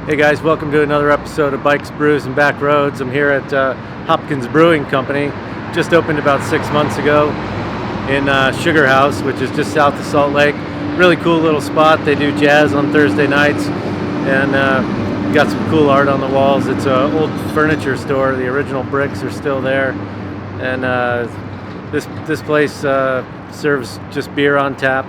Hey guys, welcome to another episode of Bikes, Brews, and Backroads. I'm here at Hopkins Brewing Company. Just opened about 6 months ago in Sugar House, which is just south of Salt Lake. Really cool little spot. They do jazz on Thursday nights and got some cool art on the walls. It's an old furniture store. The original bricks are still there. And this place serves just beer on tap.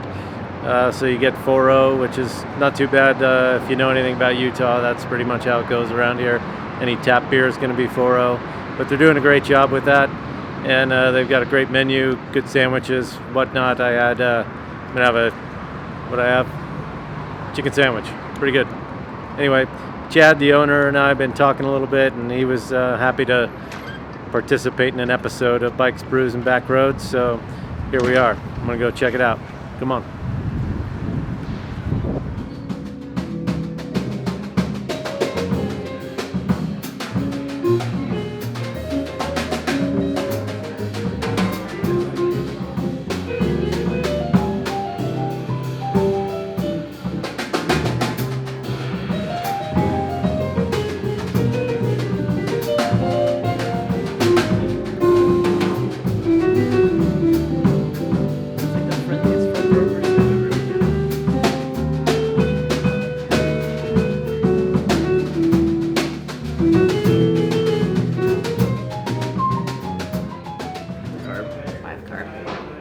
So you get 4.0, which is not too bad. If you know anything about Utah, that's pretty much how it goes around here. Any tap beer is going to be 4.0. But they're doing a great job with that. And they've got a great menu, good sandwiches, whatnot. I'm going to have what I have? Chicken sandwich. Pretty good. Anyway, Chad, the owner, and I have been talking a little bit, and he was happy to participate in an episode of Bikes, Brews, and Backroads. So here we are. I'm going to go check it out. Come on.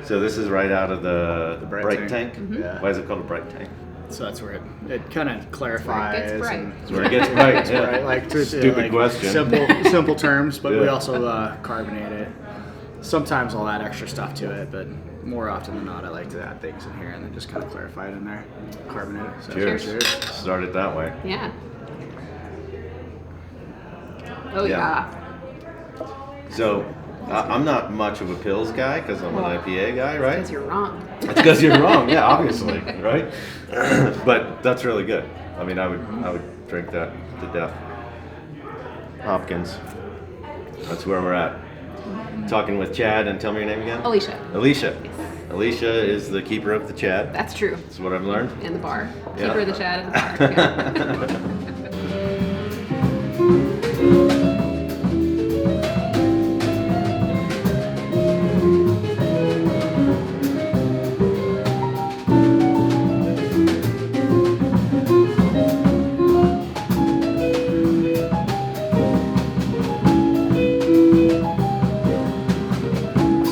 So this is right out of the bright tank? Mm-hmm. Yeah. Why is it called a bright tank? So that's where it kind of clarifies. It's where it gets bright. Yeah. Right, like Stupid question. Simple terms, but we Yeah. also carbonate it. Sometimes I'll add extra stuff to it, but more often than not, I like to add things in here and then just kind of clarify it in there. Carbonate it. So Cheers. Start it that way. Yeah. Oh yeah. So I'm not much of a pills guy because I'm an IPA guy, right? Because you're wrong. It's because you're wrong, yeah, obviously, right? But that's really good. I mean, I would drink that to death. Hopkins. That's where we're at. Talking with Chad, and tell me your name again. Alicia. Alicia. Yes. Alicia is the keeper of the Chad. That's true. That's what I've learned. And the bar. Yeah. Keeper of the Chad and the bar. Yeah.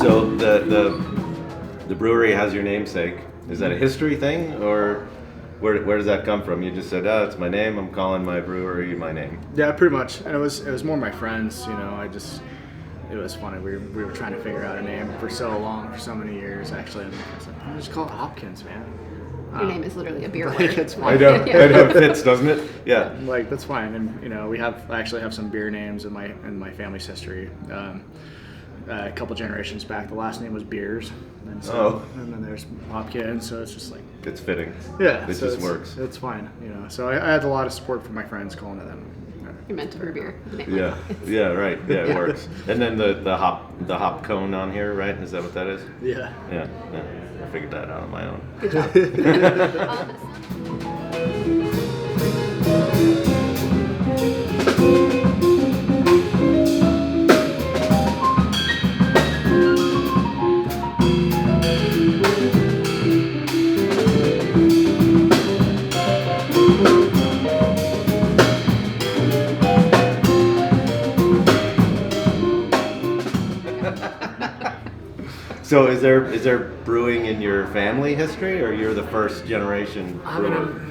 So the brewery has your namesake. Is that a history thing, or where does that come from? You just said, "Oh, it's my name. I'm calling my brewery my name." Yeah, pretty much. And it was more my friends. You know, it was funny. We were trying to figure out a name for so long, for so many years. Actually, and I was like, "I'm just call it Hopkins, man." Your name is literally a beer Like, word. it's I know. Yeah. I know it fits, doesn't it? Yeah. Like that's fine, and you know I actually have some beer names in my family's history. A couple generations back, the last name was Beers, and and then there's Hopkins, so it's just like It's fitting. yeah, It so just it's, works. It's fine, you know. So I had a lot of support from my friends calling it them. You're meant to brew beer. with a name Yeah. like that. Yeah. Right. Yeah. It works. And then the hop cone on here, right? Is that what that is? Yeah. Yeah. Yeah. I figured that out on my own. Good job. So is there brewing in your family history, or you're the first generation I mean, brewer?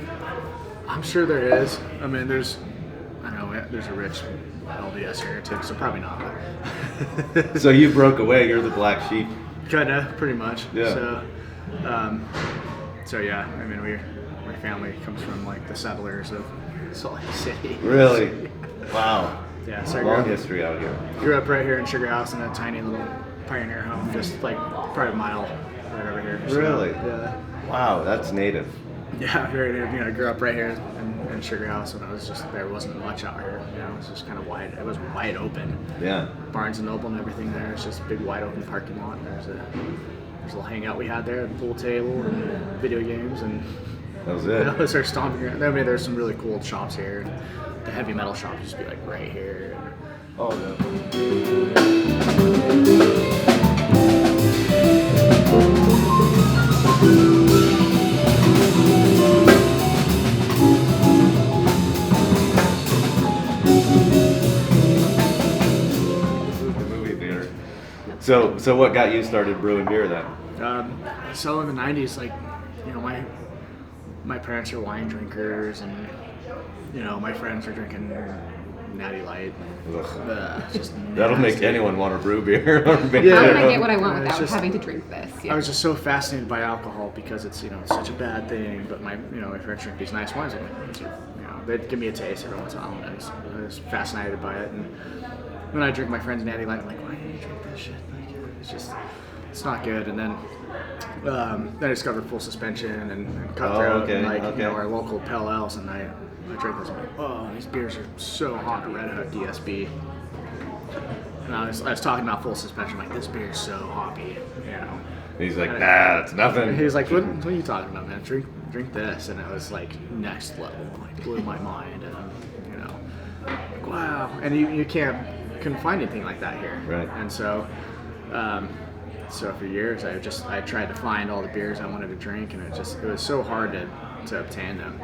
I'm sure there is. I mean, there's a rich LDS heritage, so probably not. But So you broke away. You're the black sheep. kinda, pretty much. Yeah. So yeah, I mean, my family comes from like the settlers of Salt Lake City. Really? Wow. Yeah, so I Long history out here. grew up right here in Sugar House in a tiny little pioneer home, just like probably a mile right over here. So, Really? yeah. Wow, that's native. Yeah, very native. You know, I grew up right here in Sugar House, and there wasn't much out here. You know, it was just kind of wide. It was wide open. Yeah. Barnes and Noble and everything there. It's just a big wide open parking lot. There's a little hangout we had there, a pool table and video games, and That was it. That was our stomping ground. I mean, there's some really cool shops here. The heavy metal shop used to be like right here. Oh no. The movie theater. So what got you started brewing beer then? So in the 90s, like, you know, my parents are wine drinkers, and, you know, my friends are drinking Natty Light. Just That'll make nasty. anyone want to brew beer. Or make Yeah. How beer. can I get what I want It's without just- having to drink this? I was just so fascinated by alcohol because it's, you know, such a bad thing. But my friends drink these nice wines. I'm like, you know, they'd give me a taste every once in a while, and I was fascinated by it. And when I drink my friend's Natty Light, I'm like, why do you drink this shit? Like, it's not good. And then I discovered Full Suspension and Cutthroat, and you know, our local Pale Ales, and I drank those. I'm like, oh, these beers are so hot. Red Hot DSB. And I was talking about Full Suspension, like, this beer is so hoppy, you know. He's like, nah, it's nothing. He was like, what are you talking about, man? Drink this. And it was like next level, like blew my mind. And you know, like, wow. And you couldn't find anything like that here. Right. And so for years I tried to find all the beers I wanted to drink, and it was so hard to obtain them.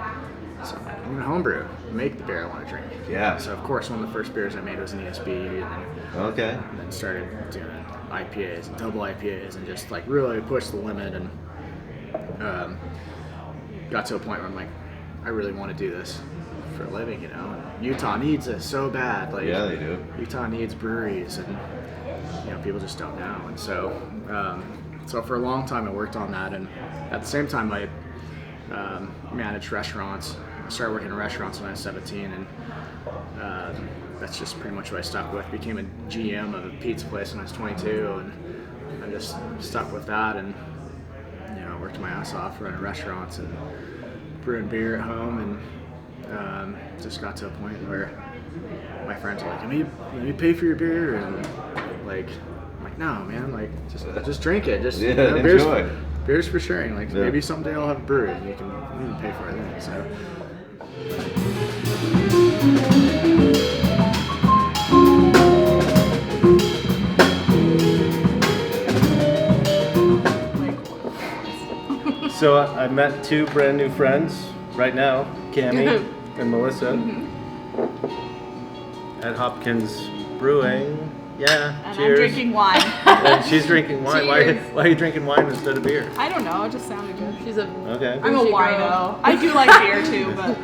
So I'm gonna homebrew, make the beer I want to drink. Yeah. So of course one of the first beers I made was an ESB, and then started doing IPAs and double IPAs, and just like really pushed the limit, and got to a point where I'm like, I really want to do this for a living, you know. Utah needs this so bad. Like, yeah, they do. Utah needs breweries, and you know, people just don't know. And so for a long time I worked on that, and at the same time I managed restaurants. I started working in restaurants when I was 17, and that's just pretty much what I stuck with. Became a GM of a pizza place when I was 22, and I just stuck with that, and you know, worked my ass off running restaurants and brewing beer at home, and just got to a point where my friends were like, let me pay for your beer, and like, I'm like, no, man, like, just drink it, just you know, enjoy. Beer's for sharing. Like, Yeah. maybe someday I'll have a brewery and you can pay for it then. So. So I met two brand new friends right now, Cammie and Melissa, at Hopkins Brewing. Yeah, And cheers. I'm drinking wine. And she's drinking wine. Cheers. Why are you drinking wine instead of beer? I don't know, it just sounded good. She's a Okay. I'm a Bougie wino. girl. I do like beer too, but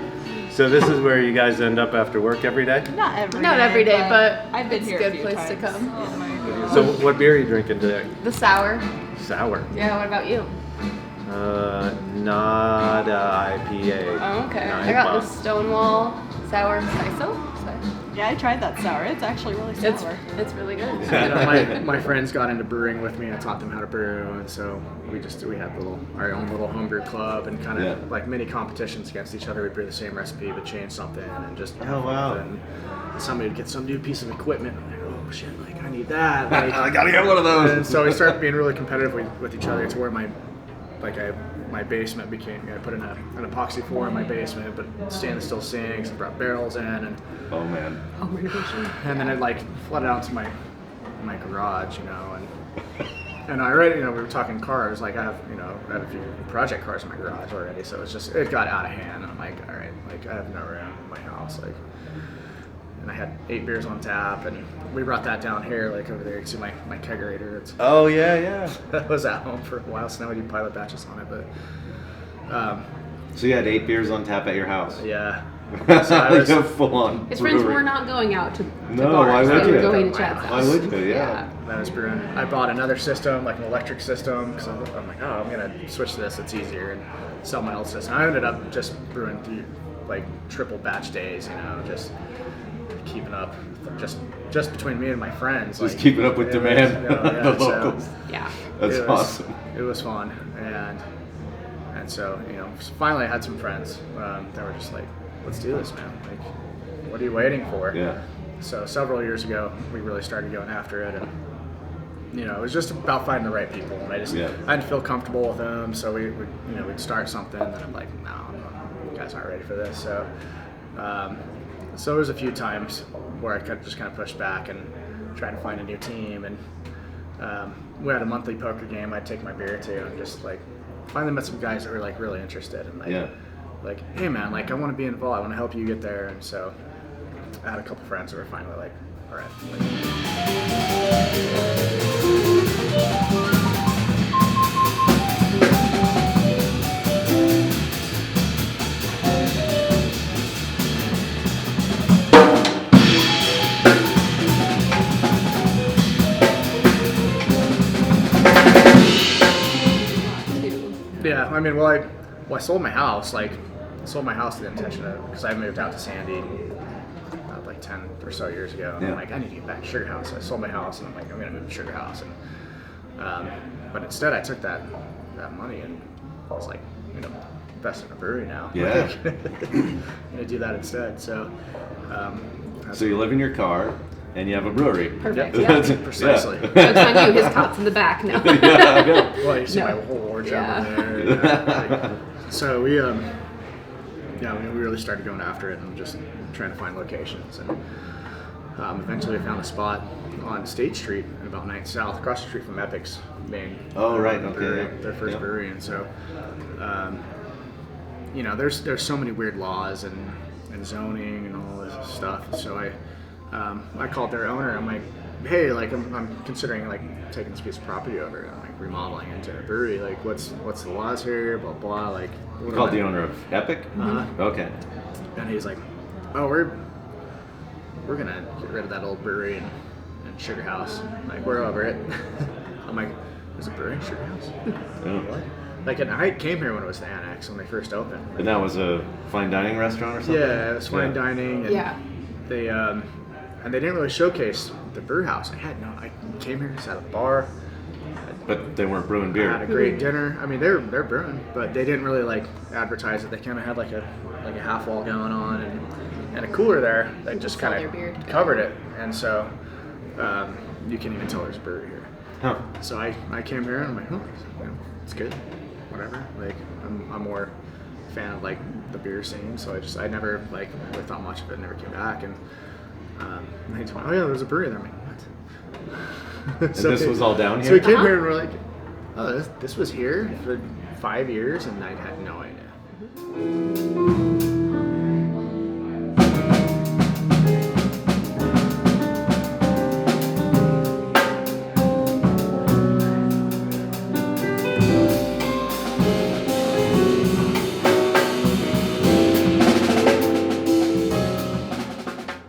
So this is where you guys end up after work every day? not every Not day, every day, but I've been it's here a a good few place to times. come. Oh my God. So what beer are you drinking today? the sour. Sour. Yeah, what about you? Not IPA. Oh, okay. Nine I got bomb. the Stonewall Sour Sisal. Yeah, I tried that sour. It's actually really sour. It's really good. You know, my friends got into brewing with me, and I taught them how to brew, and so we had our own little homebrew club, and kind of like mini competitions against each other. We'd brew the same recipe but change something, and just Oh, wow. And somebody would get some new piece of equipment. I'm like, oh shit, like I need that. Like, I gotta get one of those. And so we started being really competitive with each other to where my basement became, I put in an epoxy floor in my basement, but stainless steel sinks, and brought barrels in, and Oh man. and then it like flooded out to my garage, you know, and I already, you know, we were talking cars, like I have a few project cars in my garage already, so it got out of hand, and I'm like, all right, like I have no room in my house, like, and I had 8 beers on tap, and we brought that down here, like over there, you can see my kegerator, it's Oh yeah. that was at home for a while, so now we do pilot batches on it, but So you had 8 beers on tap at your house. yeah. So I like was- a full-on His friends brewery. were not going out to No, bars. why would They were you? going to Chad's house. Why would you? Yeah. I was brewing. I bought another system, like an electric system, because I'm like, oh, I'm gonna switch to this. It's easier, and sell my old system. I ended up just brewing through like triple batch days, you know, just keeping up, just between me and my friends. Just like, keeping up with it demand. was, you know, The locals. Yeah. That's it was- awesome. It was fun, and so, you know, finally I had some friends that were just like, let's do this, man. Like, what are you waiting for? Yeah. So several years ago, we really started going after it, and it was just about finding the right people, and I didn't feel comfortable with them. So we'd start something, and I'm like, no, you guys aren't ready for this. So, so there was a few times where I could just kind of push back and try to find a new team. And we had a monthly poker game I'd take my beer to, and just like finally met some guys that were like really interested, and like, hey man, like I want to be involved, I want to help you get there. And so I had a couple friends that were finally like, all right. Yeah, I mean, I sold my house. Like, I sold my house with the intention of, because I moved out to Sandy like 10 or so years ago. And I'm like, I need to get back to Sugar House. So I sold my house, and I'm like, I'm gonna move to Sugar House. And but instead, I took that money and I was like, invest in a brewery now. Yeah. I'm gonna do that instead. So. So you live in your car. And you have a brewery. Perfect. Yeah, Yeah. precisely. Joke's on you. His cot's in the back now. Well, you see No. my whole wardrobe Yeah. in there. So we really started going after it and just trying to find locations. And eventually we found a spot on State Street in about 9th South, across the street from Epic's main. Oh, right. brewery, Okay. their first brewery. And so, there's so many weird laws and zoning and all this stuff. So I called their owner. I'm like, hey, like I'm considering like taking this piece of property over and like remodeling into a brewery. Like, what's the laws here? Blah blah. Like, You called the owner of Epic? Okay. And he's like, oh, we're gonna get rid of that old brewery and Sugar House. Like, we're over it. I'm like, there's a brewery in Sugar House? What? Like, and I came here when it was the Annex when they first opened. And that was a fine dining restaurant or something? Yeah, it was fine dining. And Yeah. They and they didn't really showcase the brew house. I came here, just had a bar. But they weren't brewing I beer. had a great dinner. I mean, they're brewing, but they didn't really like advertise it. They kind of had like a half wall going on and a cooler there that just Sell kind their beer. of covered it. And so you can even tell there's a brewery here. Huh. So I came here and I'm like, it's good, whatever. Like I'm more a fan of like the beer scene, so I never like really thought much of it. Never came back, and they told me, oh yeah, there's a brewery there. I'm like, what? And this was all down So we here? came here and we're like, oh, this was here for 5 years, and I had no idea.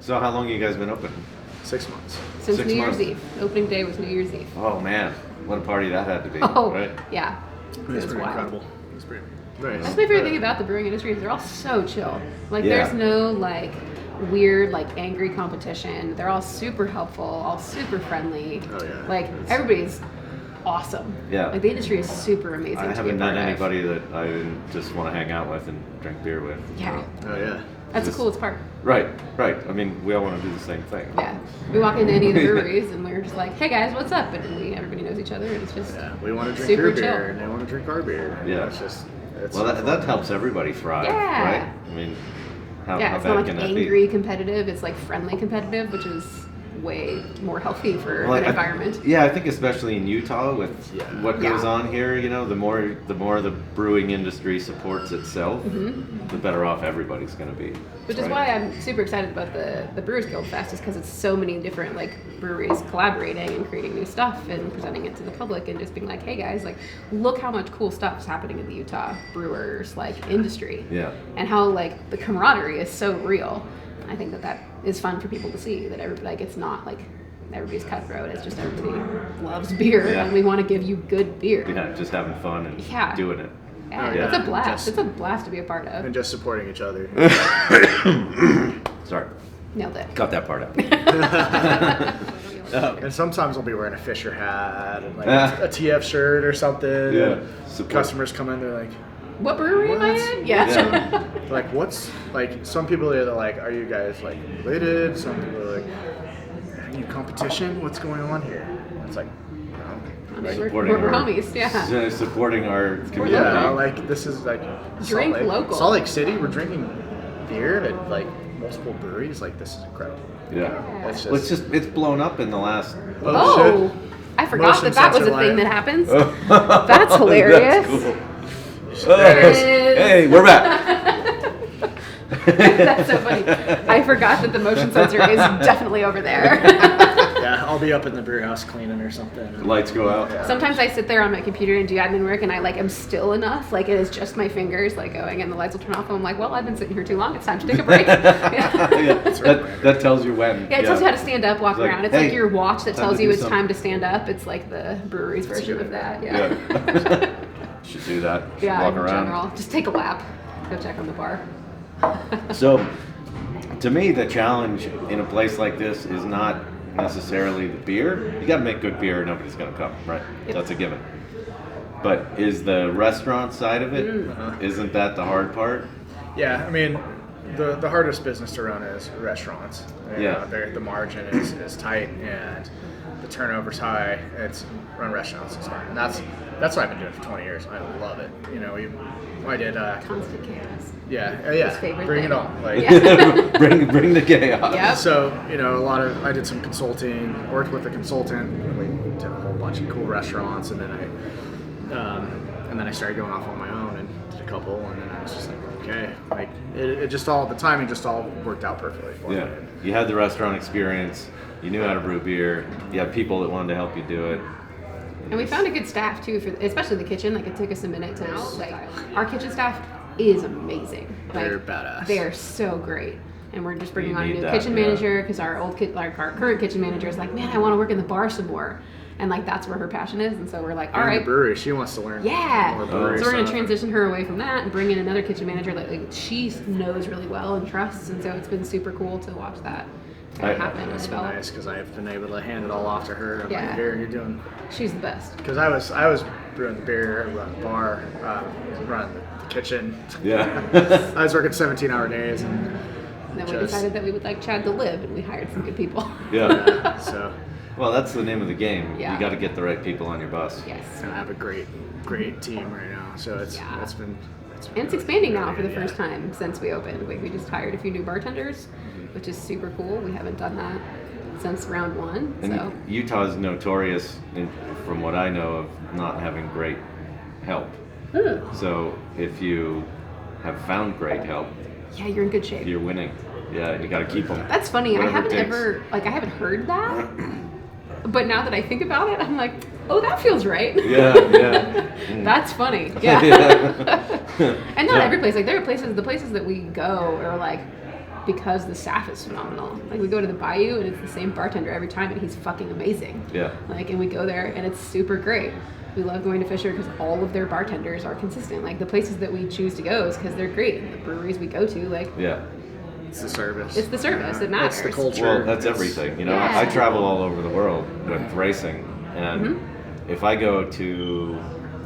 So how long have you guys been open? 6 months. Since 6 New months. Year's Eve. Opening day was New Year's Eve. Oh man, what a party that had to be, Oh, right? yeah. It's It was pretty wild. incredible. It's pretty nice. That's my favorite thing about the brewing industry is they're all so chill. Like, Yeah. there's no like weird, like angry competition. They're all super helpful, all super friendly. Oh, yeah. Like, It's- everybody's awesome. Yeah. Like, the industry is super amazing. I to be a haven't met part of. anybody that I just want to hang out with and drink beer with. Yeah. Oh yeah. That's the Just- coolest part. Right. I mean, we all want to do the same thing. Yeah. We walk into any of the breweries and we're just like, hey guys, what's up? And everybody knows each other and it's just Yeah. We want to drink super your chill. beer, and they want to drink our beer. And Yeah. It's just. It's Well, that helps everybody thrive, Yeah. right? I mean, how it's bad not like can that angry be? competitive, it's like friendly competitive, which is way more healthy for Well, an environment. Yeah, I think especially in Utah with Yeah. what goes Yeah. on here, the more the brewing industry supports itself, the better off everybody's going to be. Which is right? why I'm super excited about the Brewers Guild Fest, is because it's so many different like breweries collaborating and creating new stuff and presenting it to the public and just being like, hey guys, like look how much cool stuff is happening in the Utah brewers like industry. Yeah. And how like the camaraderie is so real. I think that is fun for people to see, that everybody, like, it's not like everybody's cutthroat, it's just everybody loves beer Yeah. and we want to give you good beer. Yeah, just having fun and Yeah. doing it. Yeah, Oh, yeah. It's a blast. Just- It's a blast to be a part of. And just supporting each other. Sorry, Nailed it. cut that part out. And sometimes I'll be wearing a Fisher hat and like a TF shirt or something. Yeah. And Support. customers come in, they're like, What brewery am I What? in? Yeah. Yeah. like what's like? Some people are like, are you guys like related? Some people are like, are you competition? What's going on here? It's like, I mean, Supporting we're our- homies, yeah. Supporting our community. Yeah, like this is like Drink Salt Lake, local. Salt Lake City. We're drinking beer at like multiple breweries. Like this is incredible. Yeah. It's Well, it's blown up in the last. Oh, I forgot Motion that was sensor a thing light. that happens. That's hilarious. That's cool. There it is. Hey, we're back. That's so funny. I forgot that the motion sensor is definitely over there. Yeah, I'll be up in the brew house cleaning or something. Lights go out. Sometimes I sit there on my computer and do admin work, and I like am still enough. Like it is just my fingers like going, and the lights will turn off. And I'm like, well, I've been sitting here too long. It's time to take a break. Yeah. Yeah, that tells you when. Yeah, it tells you how to stand up, walk It's like, around. It's hey, like your watch that time tells to you do it's something. time to stand up. It's like the brewery's version of that. Yeah. Yeah. Should do that. Should Yeah, walk in around. general. Just take a lap. Go check on the bar. So, to me, the challenge in a place like this is not necessarily the beer. You got to make good beer, or nobody's going to come, right? Yep. That's a given. But is the restaurant side of it? Isn't that the hard part? Yeah, I mean, the hardest business to run is restaurants. You Yeah. know, the margin is tight and the turnover's high. It's run restaurants is hard, and that's what I've been doing for 20 years. I love it. You know, I did. Constant chaos. Yeah. His favorite Bring thing. it on. Like, Yeah. bring the chaos. Yep. So, you know, I did some consulting, worked with a consultant, and we did a whole bunch of cool restaurants, and then I started going off on my own and did a couple, and then I was just like, okay, like it just all, the timing just all worked out perfectly for Yeah. me. You had the restaurant experience. You knew how to brew beer. You had people that wanted to help you do it. And we found a good staff too, for especially the kitchen. Like it took us a minute to like our kitchen staff is amazing. Like, They're badass. They are so great. And we're just bringing You on a need new that, kitchen yeah. manager because our current kitchen manager is like, man, I want to work in the bar some more. And like that's where her passion is. And so we're like, all And right, the brewery, she wants to learn yeah. more So brewery we're gonna stuff. transition her away from that and bring in another kitchen manager that like she knows really well and trusts. And so it's been super cool to watch that happen and It's been develop. nice because I've been able to hand it all off to her. I'm Yeah. like, here, you're doing. She's the best. Because I was brewing the beer, running the bar, running the kitchen. Yeah. I was working 17-hour days, and And then we Just- decided that we would like Chad to live, and we hired some good people. Yeah. so Well, that's the name of the game. Yeah. You got to get the right people on your bus. Yes. and I have a great team right now. So it's Yeah. it's been And it's expanding now for the yeah. first time since we opened. We just hired a few new bartenders, which is super cool. We haven't done that since round one. And So Utah is notorious, from what I know, of not having great help. So if you have found great help, yeah, you're in good shape. you're winning. Yeah, and you got to keep them. That's funny. I Whatever it haven't takes. I haven't heard that. But now that I think about it, I'm like, oh, that feels right. Yeah, yeah. That's funny. Yeah. And not Yeah. every place. Like there are places, the places that we go are like because the staff is phenomenal. Like we go to the Bayou and it's the same bartender every time, and he's fucking amazing. Yeah. Like, and we go there and it's super great. We love going to Fisher because all of their bartenders are consistent. Like the places that we choose to go is because they're great. And the breweries we go to, like Yeah. It's the service. it's the service that matters. It's the culture. Well, that's It's- everything. You know, Yeah. I travel all over the world with racing, and Mm-hmm. if I go to,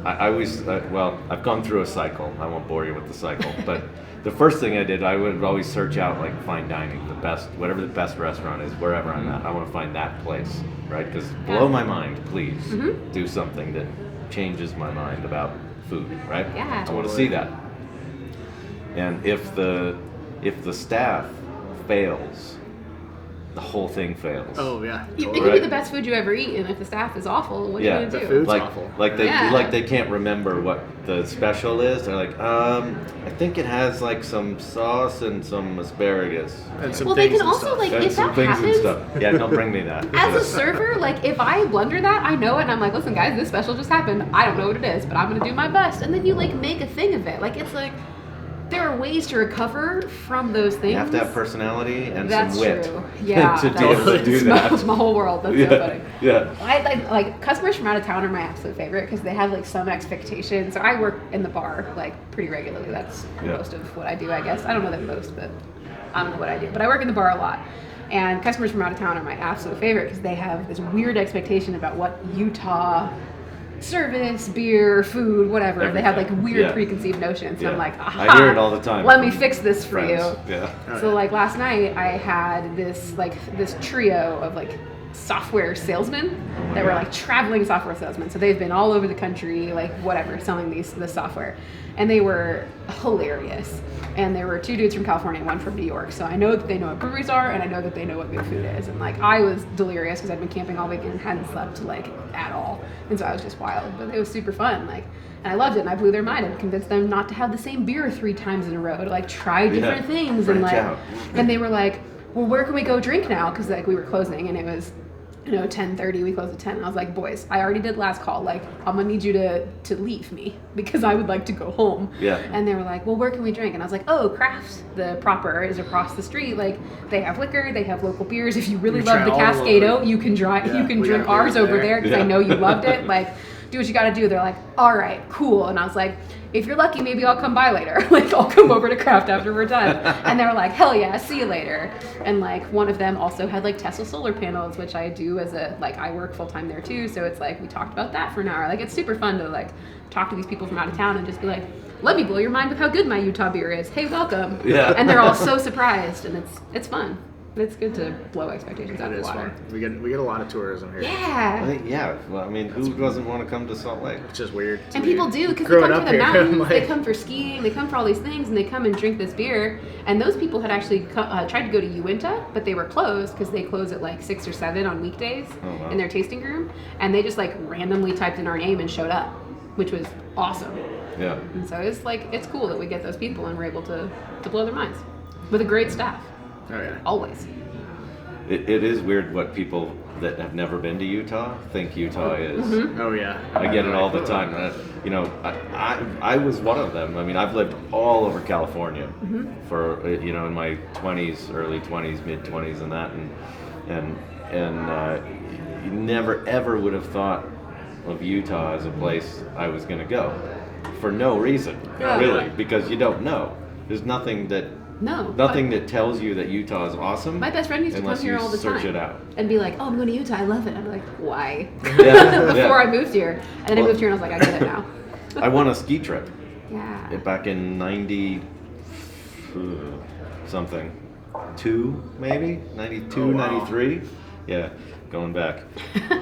I always, well, I've gone through a cycle. I won't bore you with the cycle, but the first thing I did, I would always search out like fine dining, the best, whatever the best restaurant is, wherever I'm at. I want to find that place, right? Because blow my mind, please. Mm-hmm. Do something that changes my mind about food, right? Yeah. I want to see that. And if the staff fails, the whole thing fails. Oh yeah. It totally. could be Right. the best food you ever eat, and if the staff is awful, what are Yeah, you the gonna do? food's like awful. Yeah. they can't remember what the special is. They're like, I think it has like some sauce and some asparagus. And some Well, they things can and also, stuff. like, And if some that things happens- and stuff. Yeah, don't bring me that. As a server, like if I blunder that, I know it, and I'm like, listen, guys, this special just happened. I don't know what it is, but I'm gonna do my best. And then you like make a thing of it. Like it's like there are ways to recover from those things. You have to have personality and That's some wit true. Yeah, to be able to do it's that. my whole world. That's Yeah, so funny. yeah. I like customers from out of town are my absolute favorite because they have like some expectation. So I work in the bar like pretty regularly. That's Yeah. most of what I do, I guess. I don't know that most, but I don't know what I do. But I work in the bar a lot. And customers from out of town are my absolute favorite because they have this weird expectation about what Utah service, beer, food, whatever. They have like Everything. weird Yeah. preconceived notions. Yeah. And I'm like, aha, I hear it all the time let me from fix this for Friends. you. Yeah. So like last night I had this trio of like software salesmen that were like traveling software salesmen. So they've been all over the country, like whatever, selling this software. And they were hilarious. And there were 2 dudes from California and 1 from New York. So I know that they know what breweries are, and I know that they know what good food is. And like I was delirious because I'd been camping all weekend and hadn't slept like at all. And so I was just wild. But it was super fun. Like, and I loved it, and I blew their mind and convinced them not to have the same beer 3 times in a row, to like try different things. And like, and they were like, well, where can we go drink now? Because like we were closing, and it was, 10:30. We closed at 10. And I was like, boys, I already did last call. Like, I'm gonna need you to leave me because I would like to go home. Yeah. And they were like, well, where can we drink? And I was like, oh, Crafts, the proper, is across the street. Like, they have liquor, they have local beers. If you really love the Cascado, you can drink ours over there because I know you loved it. Like, do what you gotta do. They're like, all right, cool. And I was like, if you're lucky, maybe I'll come by later. Like, I'll come over to Craft after we're done. And they were like, hell yeah, see you later. And like, one of them also had like Tesla solar panels, which I do as I work full time there too. So it's like, we talked about that for an hour. Like, it's super fun to like talk to these people from out of town and just be like, let me blow your mind with how good my Utah beer is. Hey, welcome. Yeah. And they're all so surprised, and it's fun. It's good to blow expectations out It of is the water. fun. We get a lot of tourism here. Yeah. Yeah. Well, I mean, who doesn't want to come to Salt Lake? It's just weird. And people do, because they Growing come up for the here, mountains, like- they come for skiing, they come for all these things, and they come and drink this beer. And those people had actually tried to go to Uinta, but they were closed because they close at like 6 or 7 on weekdays wow. in their tasting room. And they just like randomly typed in our name and showed up, which was awesome. Yeah. And so it's cool that we get those people and we're able to blow their minds with a great staff, Oh yeah. always. It is weird what people that have never been to Utah think Utah is. Oh yeah. I get it all the time. I was one of them. I mean, I've lived all over California for in my 20s, early 20s, mid 20s, and that, and you never ever would have thought of Utah as a place I was going to go for no reason, really, because you don't know. There's nothing that tells you that Utah is awesome. My best friend used to come here all the time. Search it out. And be like, oh, I'm going to Utah, I love it. I'm like, why? Yeah, Before I moved here. And then I moved here and I was like, I get it now. I won a ski trip Yeah. back in 90 something. 2 maybe? 92, Oh, wow. 93? Yeah, going back.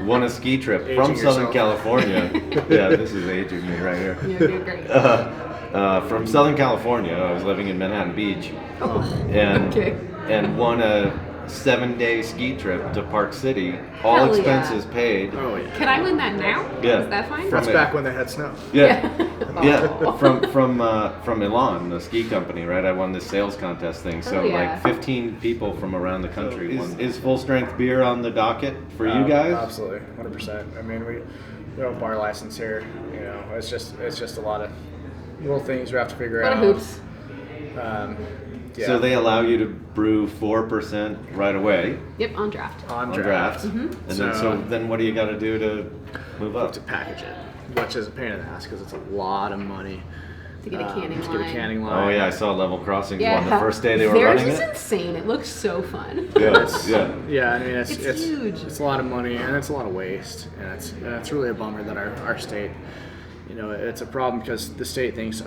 Won a ski trip Aging from Southern yourself. California. Yeah, this is aging me right here. You're doing great. From Southern California, I was living in Manhattan Beach, and won a 7-day ski trip to Park City, all Hell yeah. expenses paid. Oh yeah. Can I win that now? Yeah. Is that fine? That's it. back when they had snow. Yeah, yeah. From Milan, the ski company, right? I won this sales contest thing. So Oh, yeah. like 15 people from around the country. Is full strength beer on the docket for you guys? Absolutely, 100%. I mean, we have a bar license here. It's just a lot of little things we have to figure What out. hoops. Yeah. So they allow you to brew 4% right away Yep, on draft. on on draft, draft. and then what do you got to do to move up? To package it, which is a pain in the ass because it's a lot of money To get a canning to line. get a canning line. Oh yeah, I saw Level Crossings Yeah. one the first day they were Theirs running is it. insane. It looks so fun. Yeah, yeah. Yeah, I mean it's huge. It's a lot of money and it's a lot of waste, and it's really a bummer that our state, it's a problem because the state thinks,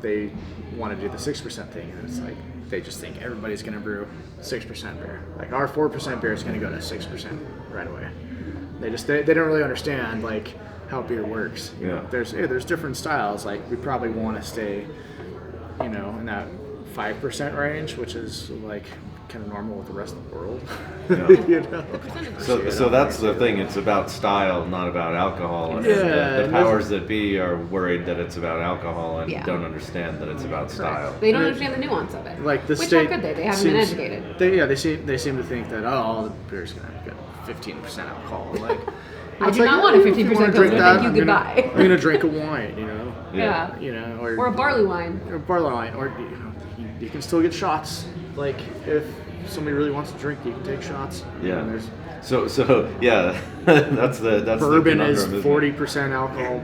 they want to do the 6% thing, and it's like they just think everybody's going to brew 6% beer. Like our 4% beer is going to go to 6% right away. They don't really understand like how beer works. Yeah. There's different styles. Like we probably want to stay, in that 5% range, which is like kind of normal with the rest of the world. Yeah. So that's the thing. It's about style, not about alcohol. And Yeah, the powers that be are worried that it's about alcohol and Yeah. don't understand that it's about style. They don't understand the nuance of it. Like the Which state how could they? They haven't been educated. They seem to think that all the beer's gonna get 15% alcohol. Like I it's do like, not want a if you 15% wanna drink Pilsner, that, thank you, goodbye. I'm gonna drink a wine, Yeah. or Or a barley wine. or barley wine, or you can still get shots. Like if somebody really wants to drink, you can take shots. Yeah. And there's So yeah, that's the bourbon is conundrum, isn't it? 40% alcohol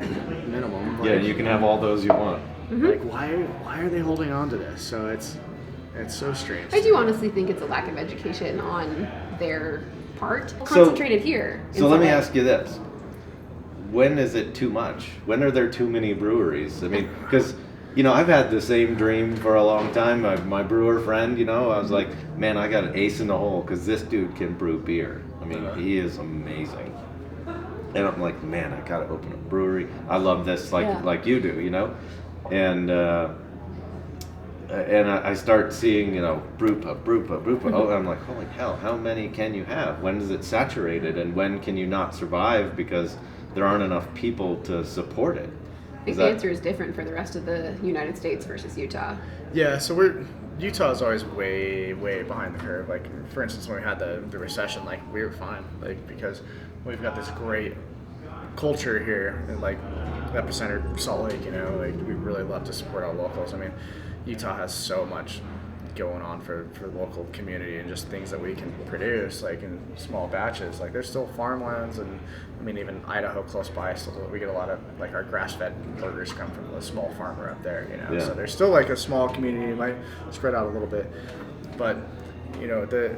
minimum. Yeah, you can have all those you want. Like why are they holding on to this? So it's so strange. I do honestly think it's a lack of education on their part. Concentrated here. in So let me Salt Lake. ask you this: when is it too much? When are there too many breweries? I mean, because I've had the same dream for a long time. My brewer friend, I was like, man, I got an ace in the hole because this dude can brew beer. I mean, he is amazing. And I'm like, man, I gotta open a brewery. I love this, like you do, And I start seeing, brew pub. Oh, I'm like, holy hell, how many can you have? When is it saturated, and when can you not survive because there aren't enough people to support it? I think the answer is different for the rest of the United States versus Utah. Yeah, so Utah is always way behind the curve. Like, for instance, when we had the recession, like, we were fine, like, because we've got this great culture here in, like, epicenter Salt Lake, like, we really love to support our locals. I mean, Utah has so much going on for the local community and just things that we can produce, like, in small batches. Like, there's still farmlands, and I mean, even Idaho close by, still we get a lot of, like, our grass-fed burgers come from the small farmer up there, Yeah. So there's still, like, a small community. It might spread out a little bit, but the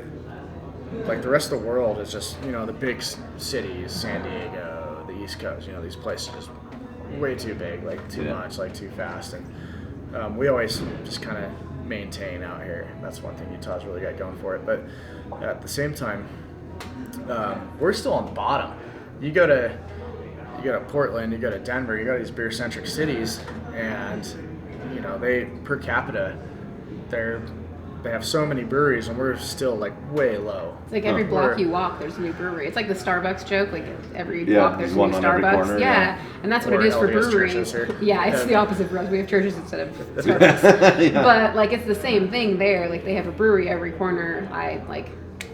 rest of the world is just, the big cities, San Diego, the East Coast, these places just way too big, like, too much, like, too fast. And we always just kind of maintain out here. That's one thing Utah's really got going for it. But at the same time, we're still on the bottom. You go to Portland, you go to Denver, you go to these beer-centric cities, and they per capita, they have so many breweries, and we're still, like, way low. It's like every block you walk, there's a new brewery. It's like the Starbucks joke, like every block there's a new one on every Starbucks. corner, yeah, and that's what it is for LDS breweries. churches here. Yeah, it's the opposite for us. We have churches instead of Starbucks. But, like, it's the same thing there. Like, they have a brewery every corner.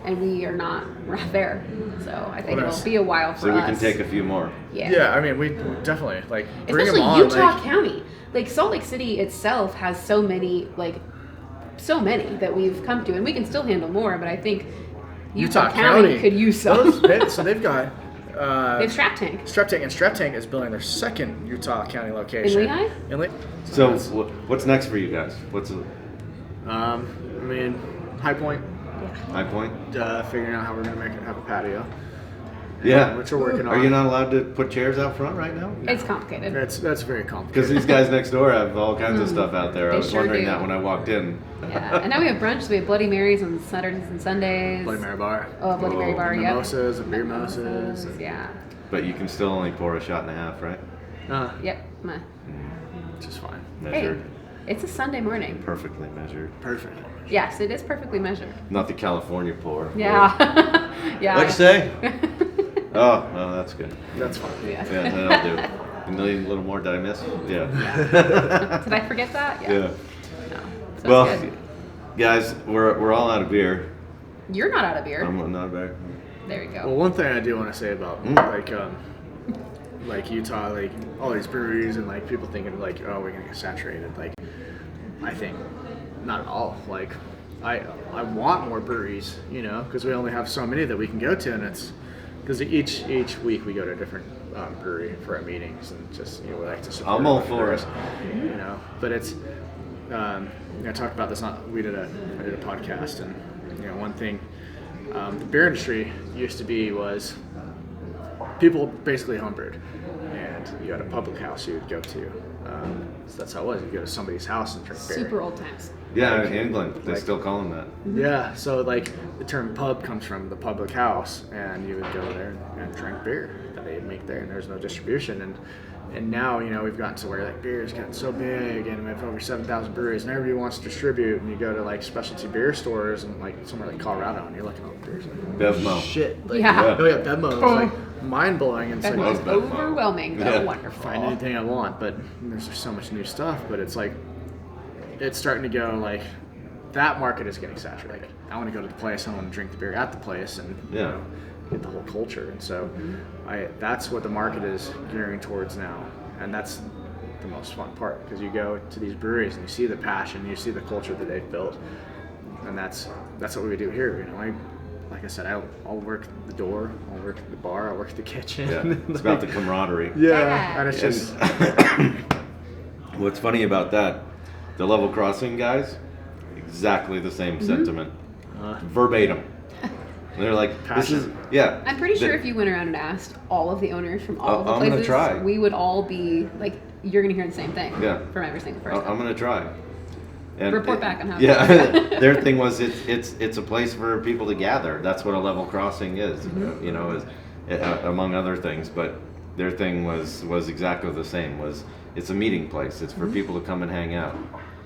And we are not there. So I think it'll be a while for us. So we can take a few more. Yeah, I mean, we definitely, like, bring especially them on. Utah County. Like, Salt Lake City itself has so many that we've come to, and we can still handle more, but I think Utah County could use some. So they've got they have Strap Tank. Strap Tank is building their second Utah County location. In Lehigh? So what's next for you guys? I mean, High Point. High Point? Figuring out how we're gonna have a patio. Yeah. Which we're working on. Are you not allowed to put chairs out front right now? It's complicated. That's very complicated. Because these guys next door have all kinds of stuff out there. I They was sure wondering do. that when I walked in. Yeah, and now we have brunch, so we have Bloody Marys on Saturdays and Sundays. Bloody Mary Bar. Oh, Bloody Mary Bar, yeah. Mimosas and beer mimosas. Yeah. But you can still only pour a shot and a half, right? Yep. Which is fine. Measured. Hey, it's a Sunday morning. Perfectly measured. Perfect. Yes, it is perfectly measured. Not the California pour. Yeah. Yeah. What'd you say? Oh, well, that's good. That's fine. Yeah. Yeah, that'll do. A little more, did I miss? Yeah. Did I forget that? Yeah. Yeah. No. So Well, it's good. guys, we're all out of beer. You're not out of beer. I'm not back. There you go. Well, one thing I do want to say about like Utah, like all these breweries and like people thinking like, oh, we're gonna get saturated. Like, I think not at all. Like, I want more breweries, because we only have so many that we can go to, and it's because each week we go to a different brewery for our meetings, and just we like to support. I'm all for it. But it's I talked about this. I did a podcast, and one thing the beer industry used to be was people basically homebrewed, and you had a public house you would go to. So that's how it was. You go to somebody's house and drink beer. Super old times. Yeah, in England, they still call them that. Yeah, so like the term pub comes from the public house, and you would go there and drink beer that they make there, and there's no distribution. And now we've gotten to where like beer has gotten so big, and we have over 7,000 breweries, and everybody wants to distribute. And you go to like specialty beer stores, and like somewhere like Colorado, and you're looking at all the beers. Like, Bevmo. Shit. Like, Yeah. Oh yeah, Bevmo. It's like mind blowing. And it's That like, was overwhelming, but Yeah. wonderful. find anything I want, but there's just so much new stuff. But it's like it's starting to go like that market is getting saturated. I want to go to the place. I want to drink the beer at the place, and get the whole culture. And so that's what the market is gearing towards now, and that's the most fun part, because you go to these breweries and you see the passion, you see the culture that they've built, and that's what we do here. Like I said, I'll work the door, I'll work the bar, I'll work the kitchen. Yeah, it's about the camaraderie. Yeah, and it's just What's funny about that, the Level Crossing guys, exactly the same sentiment. Verbatim. They're like, Passion. I'm pretty sure if you went around and asked all of the owners from all of the I'm gonna places, try. we would all be like you're gonna hear the same thing Yeah. from every single person. I'm gonna try. And Report back on how. Yeah, their thing was it's a place for people to gather. That's what a level crossing is, you know, among other things. But their thing was exactly the same. It's a meeting place. It's for people to come and hang out.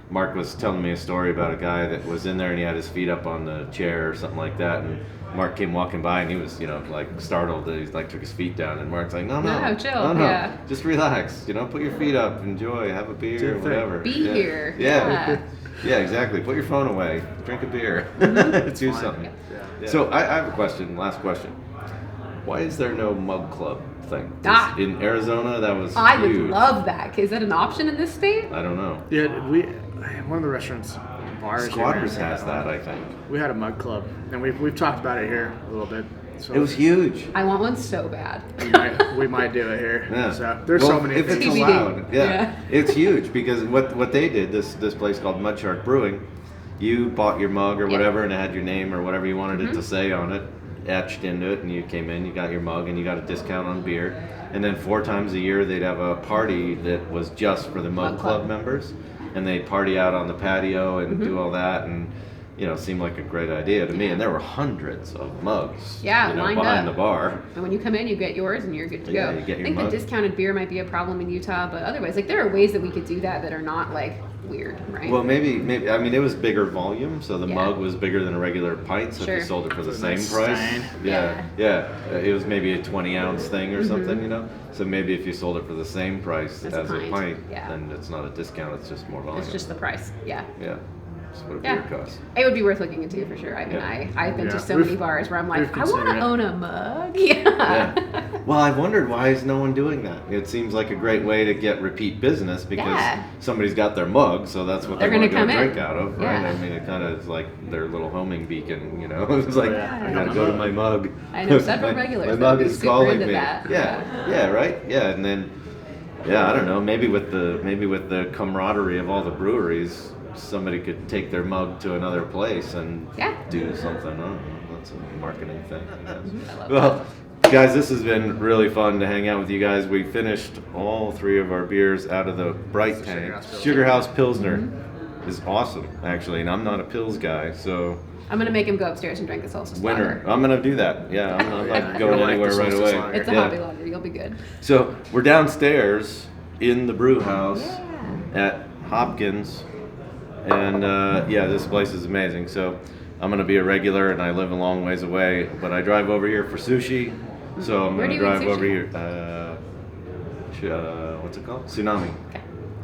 Mark was telling me a story about a guy that was in there and he had his feet up on the chair or something like that, and Mark came walking by and he was, you know, like startled that he like took his feet down, and Mark's like, no, chill, yeah. just relax, you know, put your feet up, enjoy, have a beer, or whatever. Be here. Yeah. Yeah, exactly. Put your phone away, drink a beer, do something. Yeah. So I have a question, last question. Why is there no mug club thing? In Arizona, that was I huge. would love that. Is that an option in this state? I don't know. Yeah, one of the restaurants, bars. Squatters has that, I think. We had a mug club, and we've talked about it here a little bit. So It was huge. I want one so bad. we might do it here. Yeah. So there's Well, so many if things. it's TBD. allowed, yeah. Yeah. It's huge because what they did, this place called Mud Shark Brewing, you bought your mug or Yeah. whatever and it had your name or whatever you wanted it to say on it, etched into it, and you came in, you got your mug, and you got a discount on beer. And then 4 times a year they'd have a party that was just for the Mug Mug Club Club. members, and they'd party out on the patio and do all that, and you know, it seemed like a great idea to me. And there were hundreds of mugs, Yeah, you know, lined behind up. the bar. And when you come in, you get yours and you're good to Yeah, go. you get I your think mug. the discounted beer might be a problem in Utah, but otherwise, like there are ways that we could do that are not like weird, right? Well, maybe. I mean, it was bigger volume, so the Yeah. mug was bigger than a regular pint. So if Sure. you sold it for the It's a same nice price, stein. yeah, it was maybe a 20-ounce thing or something, you know. So maybe if you sold it for the same price As as a a pint, pint, yeah. then it's not a discount. It's just more volume. It's just the price. Yeah. yeah, that's what a Yeah. beer costs. It would be worth looking into for sure. I mean, Yeah. I've been to Yeah. so We've- many bars where I'm we've like, I want considered to it. own a mug. Yeah. Yeah. Well, I've wondered why is no one doing that. It seems like a great way to get repeat business because Yeah. somebody's got their mug, so that's what They're they want gonna to go come in. drink out of, right? Yeah. I mean, it kind of is like their little homing beacon, you know. It's like Yeah. I gotta go to my mug. I know several my, regulars My that mug would be is super calling into me. that. Yeah, right. Yeah, and then I don't know. Maybe with the camaraderie of all the breweries, somebody could take their mug to another place and Yeah. do something. I don't know. That's a marketing thing, I guess. I love Well, guys, this has been really fun to hang out with you guys. We finished all 3 of our beers out of the Bright tank. Sugar House Pilsner is awesome, actually, and I'm not a Pils guy, so I'm gonna make him go upstairs and drink the Solstice winner. lager. I'm gonna do that. Yeah, I'm not Yeah, going you'll like anywhere the right Solstice away. lager. It's a Yeah. hobby lager. You'll be good. So we're downstairs in the brew house at Hopkins, and this place is amazing. So I'm gonna be a regular, and I live a long ways away, but I drive over here for sushi. So I'm Where gonna do you eat drive over sushi? here. What's it called? Tsunami. Okay.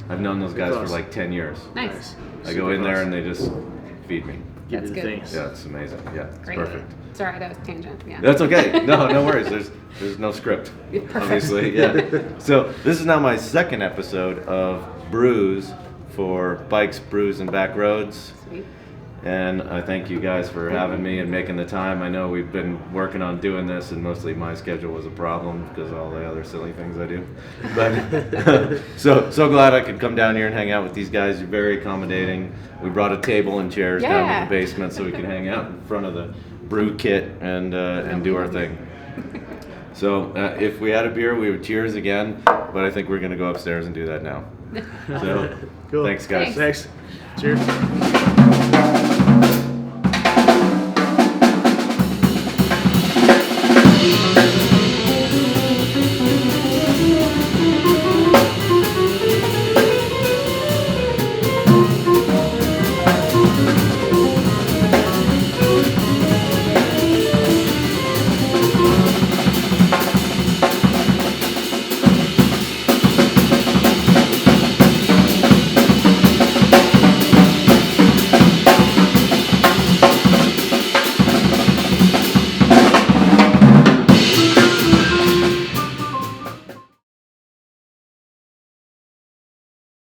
I've known those guys for Close. like 10 years. Nice. I go in there and they just feed me. Give That's you the good. things. Yeah, it's amazing. Yeah, it's Great. perfect. Sorry, that was tangent. Yeah. That's okay. No worries. There's no script, Perfect. obviously. Yeah. So this is now my 2nd episode of Brews for Bikes, Brews, and Backroads, Sweet. and I thank you guys for having me and making the time. I know we've been working on doing this, and mostly my schedule was a problem because of all the other silly things I do. But so glad I could come down here and hang out with these guys. You're very accommodating. We brought a table and chairs down Yeah. to the basement so we could hang out in front of the brew kit and do our thing. So if we had a beer, we would cheers again, but I think we're going to go upstairs and do that now. So Cool. thanks, guys. Thanks. Cheers.